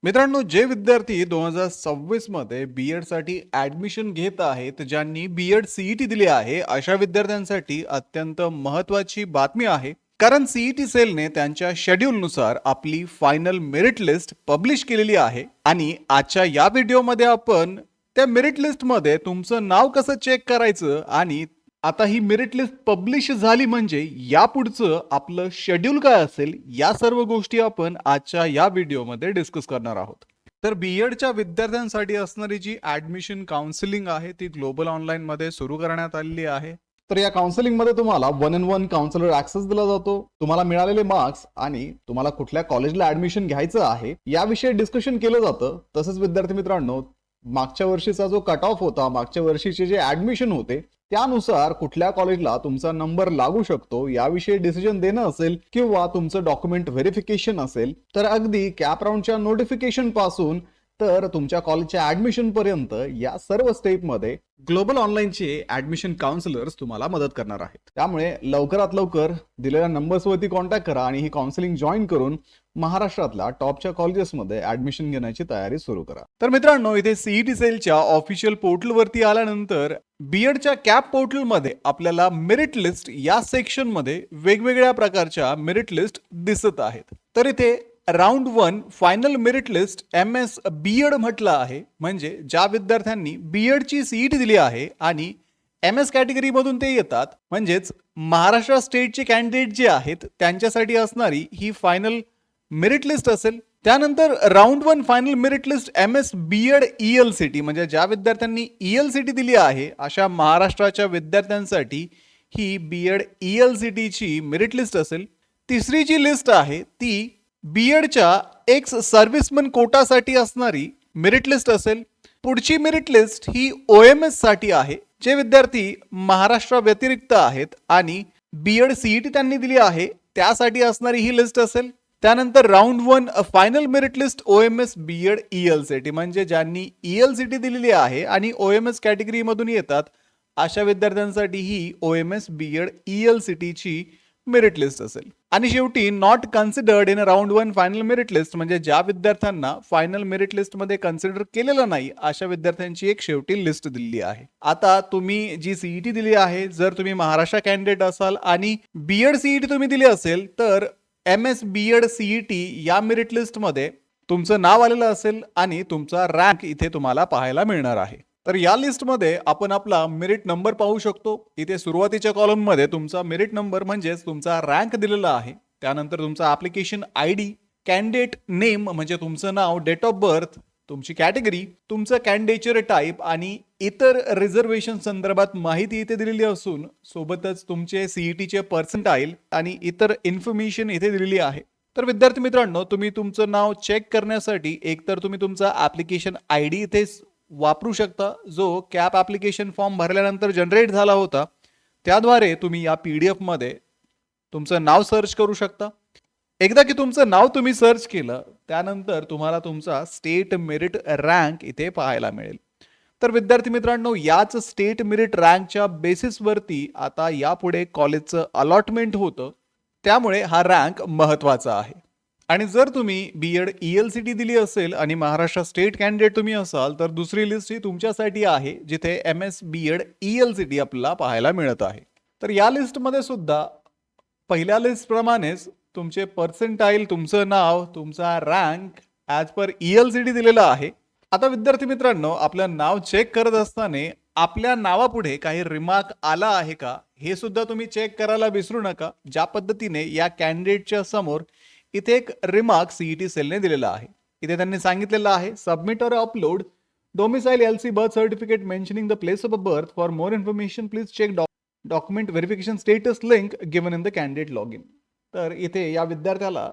मित्रांनो, जे विद्यार्थी 2026 मध्ये बी-एड साठी ॲडमिशन घेत आहेत, ज्यांनी बी-एड सी-ई-टी दिली आहे, अशा विद्यार्थ्यांसाठी अत्यंत महत्त्वाची बातमी आहे. कारण सी-ई-टी सेलने त्यांच्या शेड्यूलनुसार आपली फायनल मेरिट लिस्ट पब्लिश केलेली आहे आणि आजच्या या व्हिडिओमध्ये आपण त्या मेरिट लिस्टमध्ये तुमचं नाव कसं चेक करायचं आणि आता ही मेरिट लिस्ट पब्लिश झाली म्हणजे यापुढचं आपलं शेड्यूल काय असेल, या सर्व गोष्टी आपण आजच्या या व्हिडिओमध्ये डिस्कस करणार आहोत. तर बी-एडच्या विद्यार्थ्यांसाठी असणारी जी ॲडमिशन काउन्सिलिंग आहे ती ग्लोबल ऑनलाईनमध्ये सुरू करण्यात आलेली आहे. तर या काउन्सिलिंगमध्ये तुम्हाला 1-on-1 काउन्सिलर ऍक्सेस दिला जातो. तुम्हाला मिळालेले मार्क्स आणि तुम्हाला कुठल्या कॉलेजला ऍडमिशन घ्यायचं आहे याविषयी डिस्कशन केलं जातं. तसंच विद्यार्थी मित्रांनो, मागच्या वर्षीचा जो कट ऑफ होता, मागच्या वर्षीचे जे ऍडमिशन होते त्यानुसार कुठल्या कॉलेजला तुमचा नंबर लागू शकतो याविषयी डिसिजन देणं असेल किंवा तुमचं डॉक्युमेंट व्हेरिफिकेशन असेल, तर अगदी कॅप राऊंडच्या नोटिफिकेशन पासून तर तुमच्या कॉलेजच्या ऍडमिशन पर्यंत या सर्व स्टेपमध्ये ग्लोबल ऑनलाईनचे ऍडमिशन काउन्सिलर्स तुम्हाला मदत करणार आहेत. त्यामुळे लवकरात लवकर दिलेल्या नंबर्सवरती कॉन्टॅक्ट करा आणि ही काउन्सिलिंग जॉईन करून महाराष्ट्रातल्या टॉपच्या कॉलेजेसमध्ये ऍडमिशन घेण्याची तयारी सुरू करा. तर मित्रांनो, इथे सीईटी सेलच्या ऑफिशियल पोर्टलवरती आल्यानंतर बी-एडच्या कॅप पोर्टलमध्ये आपल्याला मेरिट लिस्ट या सेक्शनमध्ये वेगवेगळ्या प्रकारच्या मेरिट लिस्ट दिसत आहेत. तर इथे round 1 final merit list MS B.Ed म्हटलं आहे, म्हणजे ज्या विद्यार्थ्यांनी बी-एडची सीईटी दिली आहे आणि MS कॅटेगरीमधून ते येतात, म्हणजेच महाराष्ट्र स्टेटचे कॅन्डिडेट जे आहेत त्यांच्यासाठी असणारी ही फायनल मेरिट लिस्ट असेल. त्यानंतर round 1 final merit list MS B.Ed ELCT, म्हणजे ज्या विद्यार्थ्यांनी ELCT दिली आहे अशा महाराष्ट्राच्या विद्यार्थ्यांसाठी ही बी-एड ELCTची मेरिट लिस्ट असेल. तिसरी जी लिस्ट आहे ती बी-एडच्या एक्स सर्व्हिसमन कोटासाठी असणारी मेरिट लिस्ट असेल. पुढची मेरिट लिस्ट ही OMS साठी आहे, जे विद्यार्थी महाराष्ट्र व्यतिरिक्त आहेत आणि बी-एड सीईटी त्यांनी दिली आहे त्यासाठी असणारी ही लिस्ट असेल. त्यानंतर round 1 final merit list OMS B.Ed ELCT, म्हणजे ज्यांनी ELCT दिलेली आहे आणि OMS कॅटेगरीमधून येतात अशा विद्यार्थ्यांसाठी ही OMS बी-एड ELCTची मेरिट लिस्ट असेल. आणि शेवटी not considered in round 1 final merit list, म्हणजे ज्या विद्यार्थ्यांना फायनल मेरिट लिस्ट मध्ये कन्सिडर केलेलं नाही अशा विद्यार्थ्यांची एक शेवटी लिस्ट दिलेली आहे. आता तुम्ही जी सीईटी दिली आहे, जर तुम्ही महाराष्ट्र कॅन्डिडेट असाल आणि बी-एड सीईटी तुम्ही दिली असेल तर MS बी-एड सीईटी या मेरिट लिस्ट मध्ये तुमचं नाव आलेलं असेल आणि तुमचा रँक इथे तुम्हाला पाहायला मिळणार आहे. तर या लिस्टमध्ये आपण आपला मेरिट नंबर पाहू शकतो. इथे सुरुवातीच्या कॉलममध्ये तुमचा मेरिट नंबर म्हणजेच तुमचा रँक दिलेला आहे. त्यानंतर तुमचा ऍप्लिकेशन ID, कॅन्डिडेट नेम म्हणजे तुमचं नाव, डेट ऑफ बर्थ, तुमची कॅटेगरी, तुमचं कॅन्डिडेचर टाईप आणि इतर रिझर्वेशन संदर्भात माहिती इथे दिलेली असून सोबतच तुमचे सीईटीचे पर्सेंटाईल आणि इतर इन्फॉर्मेशन इथे दिलेली आहे. तर विद्यार्थी मित्रांनो, तुम्ही तुमचं नाव चेक करण्यासाठी एकतर तुम्ही तुमचा ऍप्लिकेशन ID इथे वापरू शकता, जो कॅप ॲप्लिकेशन फॉर्म भरल्यानंतर जनरेट झाला होता. त्याद्वारे तुम्ही या PDF मध्ये तुमचं नाव सर्च करू शकता. एकदा की तुमचं नाव तुम्ही सर्च केलं त्यानंतर तुम्हाला तुमचा स्टेट मेरिट रँक इथे पाहायला मिळेल. तर विद्यार्थी मित्रांनो, याच स्टेट मेरिट रँकच्या बेसिसवरती आता यापुढे कॉलेजचं अलॉटमेंट होतं, त्यामुळे हा रँक महत्त्वाचा आहे. आणि जर तुम्ही बी-एड ELCT दिली असेल आणि महाराष्ट्र स्टेट कॅन्डिडेट तुम्ही असाल तर दुसरी लिस्ट ही तुमच्यासाठी आहे, जिथे MS बी-एड ELCT आपल्याला पाहायला मिळत आहे. तर या लिस्टमध्ये सुद्धा पहिल्या लिस्ट प्रमाणेच तुमचे पर्सेंटाईल, तुमचं नाव, तुमचा रँक ॲज पर ELCT दिलेला आहे. आता विद्यार्थी मित्रांनो, आपलं नाव चेक करत असताना आपल्या नावापुढे काही रिमार्क आला आहे का हे सुद्धा तुम्ही चेक करायला विसरू नका. ज्या पद्धतीने या कॅन्डिडेटच्या समोर इथे एक रिमार्क सीईटी सेलने दिलेला आहे. इथे त्यांनी सांगितलेलं आहे, सबमिट और upload domicile LC birth certificate mentioning the place of birth. For more information please check document verification status link given in the candidate log in. तर इथे या विद्यार्थ्याला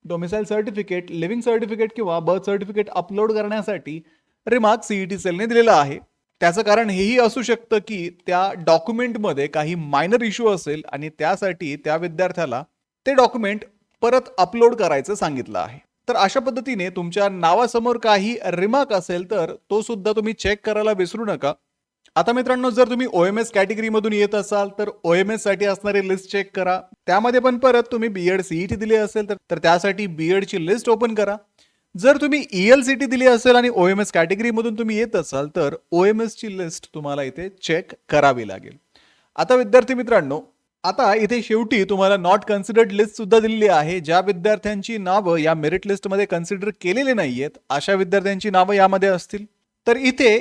डोमिसाइल सर्टिफिकेट, लिव्हिंग सर्टिफिकेट किंवा बर्थ सर्टिफिकेट अपलोड करण्यासाठी remark CET सेलने दिलेला आहे. त्याचं कारण हेही असू शकतं की त्या डॉक्युमेंटमध्ये काही मायनर इश्यू असेल आणि त्यासाठी त्या विद्यार्थ्याला ते डॉक्युमेंट परत अपलोड करायचं सांगितलं आहे. तर अशा पद्धतीने तुमच्या नावासमोर काही रिमार्क असेल तर तो सुद्धा तुम्ही चेक करायला विसरू नका. आता मित्रांनो, जर तुम्ही OMS कॅटेगरीमधून येत असाल तर OMS साठी असणारी लिस्ट चेक करा. त्यामध्ये पण परत तुम्ही बी-एड सीईटी दिली असेल तर त्यासाठी बी-एडची लिस्ट ओपन करा. जर तुम्ही ELCT दिली असेल आणि OMS कॅटेगरीमधून तुम्ही येत असाल तर OMS ची लिस्ट तुम्हाला इथे चेक करावी लागेल. आता विद्यार्थी मित्रांनो, आता इथे शेवटी तुम्हाला नॉट कन्सिडर्ड लिस्ट सुद्धा दिलेली आहे. ज्या विद्यार्थ्यांची नावं या मेरिट लिस्टमध्ये कन्सिडर केलेले नाहीयेत अशा विद्यार्थ्यांची नावं यामध्ये असतील. तर इथे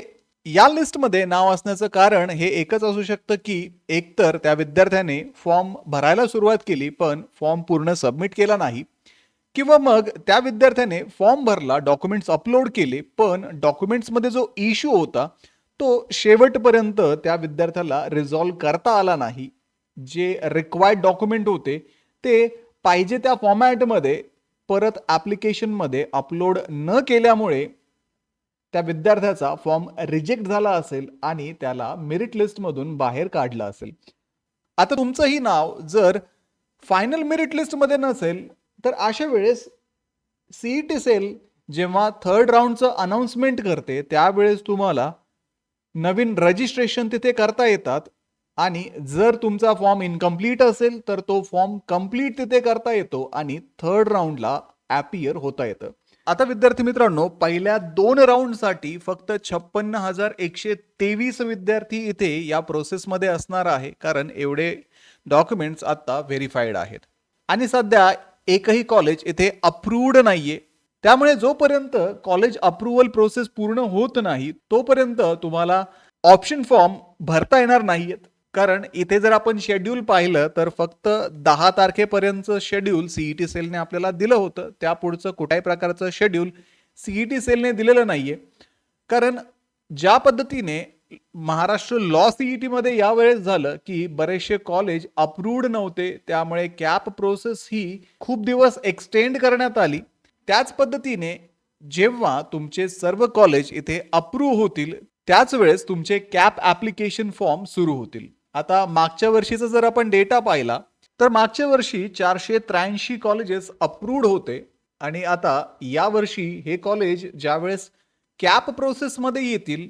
या लिस्टमध्ये नाव असण्याचं कारण हे एकच असू शकतं की एकतर त्या विद्यार्थ्याने फॉर्म भरायला सुरुवात केली पण फॉर्म पूर्ण सबमिट केला नाही, किंवा मग त्या विद्यार्थ्याने फॉर्म भरला, डॉक्युमेंट्स अपलोड केले, पण डॉक्युमेंट्समध्ये जो इश्यू होता तो शेवटपर्यंत त्या विद्यार्थ्याला रिझॉल्व्ह करता आला नाही. जे रिक्वायर्ड डॉक्युमेंट होते ते पाहिजे त्या फॉर्मॅटमध्ये परत ॲप्लिकेशनमध्ये अपलोड न केल्यामुळे त्या विद्यार्थ्याचा फॉर्म रिजेक्ट झाला असेल आणि त्याला मेरिट लिस्टमधून बाहेर काढलं असेल. आता तुमचंही नाव जर फायनल मेरिट लिस्टमध्ये नसेल तर अशा वेळेस CET सेल जेव्हा थर्ड राऊंडचं अनाउन्समेंट करते त्यावेळेस तुम्हाला नवीन रजिस्ट्रेशन तिथे करता येतात आणि जर तुमचा फॉर्म इनकम्प्लीट असेल तर तो फॉर्म कंप्लीट तिथे करता येतो आणि थर्ड राऊंडला ॲपियर होता येतं. आता विद्यार्थी मित्रांनो, पहिल्या 2 राऊंडसाठी फक्त 56,123 विद्यार्थी इथे या प्रोसेसमध्ये असणार आहे, कारण एवढे डॉक्युमेंट्स आता व्हेरीफाईड आहेत आणि सध्या एकही कॉलेज इथे अप्रूव्ड नाहीये. त्यामुळे जोपर्यंत कॉलेज अप्रूव्हल प्रोसेस पूर्ण होत नाही तोपर्यंत तुम्हाला ऑप्शन फॉर्म भरता येणार नाहीयेत. कारण इथे जर आपण शेड्यूल पाहिलं तर फक्त 10 तारखेपर्यंतचं शेड्यूल CET सेलने आपल्याला दिलं होतं. त्या पुढचं कुठल्याही प्रकारचं शेड्यूल CET सेलने दिलेलं नाहीये. कारण ज्या पद्धतीने महाराष्ट्र लॉ CET मध्ये यावेळेस झालं की बरेचसे कॉलेज अप्रूव्ड नव्हते, त्यामुळे कॅप प्रोसेस ही खूप दिवस एक्सटेंड करण्यात आली. त्याच पद्धतीने जेव्हा तुमचे सर्व कॉलेज इथे अप्रूव्ह होतील त्याच वेळेस तुमचे कॅप ॲप्लिकेशन फॉर्म सुरू होतील. आता मागच्या वर्षीचा जर आपण डेटा पाहिला तर मागच्या वर्षी 483 कॉलेजेस अप्रूव्ड होते आणि आता या वर्षी हे कॉलेज ज्यावेळेस कॅप प्रोसेसमध्ये येतील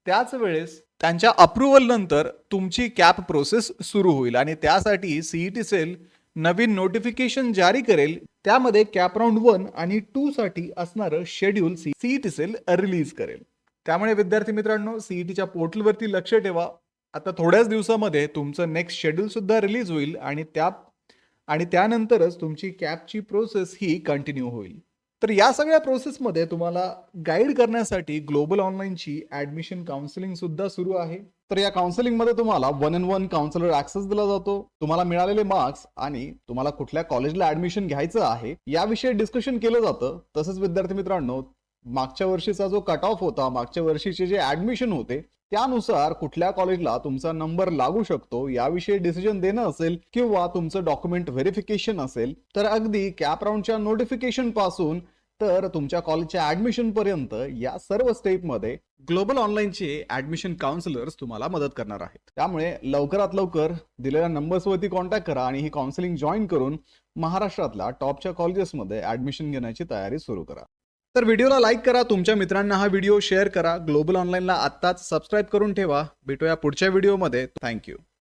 त्याच वेळेस त्यांच्या अप्रूव्हल नंतर तुमची कॅप प्रोसेस सुरू होईल आणि त्यासाठी CET सेल नवीन नोटिफिकेशन जारी करेल. त्यामध्ये कॅप राऊंड 1 आणि 2 साठी असणारं शेड्यूल CET सेल रिलीज करेल. त्यामुळे विद्यार्थी मित्रांनो, CETच्या पोर्टलवरती लक्ष ठेवा. आता थोड्याच दिवसामध्ये तुमचं नेक्स्ट शेड्यूल सुद्धा रिलीज होईल आणि त्यानंतरच तुमची कॅपची प्रोसेस ही कंटिन्यू होईल. तर या सगळ्या प्रोसेसमध्ये तुम्हाला गाईड करण्यासाठी ग्लोबल ऑनलाईनची ॲडमिशन काउन्सिलिंग सुद्धा सुरू आहे. तर या काउन्सिलिंगमध्ये तुम्हाला 1-on-1 काउन्सिलर ॲक्सेस दिला जातो. तुम्हाला मिळालेले मार्क्स आणि तुम्हाला कुठल्या कॉलेजला ॲडमिशन घ्यायचं आहे याविषयी डिस्कशन केलं जातं. तसंच विद्यार्थी मित्रांनो, मागच्या वर्षीचा जो कट ऑफ होता, मागच्या वर्षीचे जे ॲडमिशन होते त्यानुसार कुठल्या कॉलेजला तुमचा नंबर लागू शकतो याविषयी डिसिजन देणं असेल किंवा तुमचं डॉक्युमेंट व्हेरिफिकेशन असेल, तर अगदी कॅप राऊंडच्या नोटिफिकेशन पासून तर तुमच्या कॉलेजच्या ऍडमिशन पर्यंत या सर्व स्टेपमध्ये ग्लोबल ऑनलाईनचे ऍडमिशन काउन्सिलर्स तुम्हाला मदत करणार आहेत. त्यामुळे लवकरात लवकर दिलेल्या नंबर्सवरती कॉन्टॅक्ट करा आणि ही काउन्सिलिंग जॉईन करून महाराष्ट्रातल्या टॉपच्या कॉलेजेसमध्ये ऍडमिशन घेण्याची तयारी सुरू करा. तर व्हिडिओला लाईक करा, तुमच्या मित्रांना हा व्हिडिओ शेअर करा, ग्लोबल ऑनलाईनला आत्ताच सबस्क्राईब करून ठेवा. भेटूया पुढच्या व्हिडिओमध्ये. थँक्यू.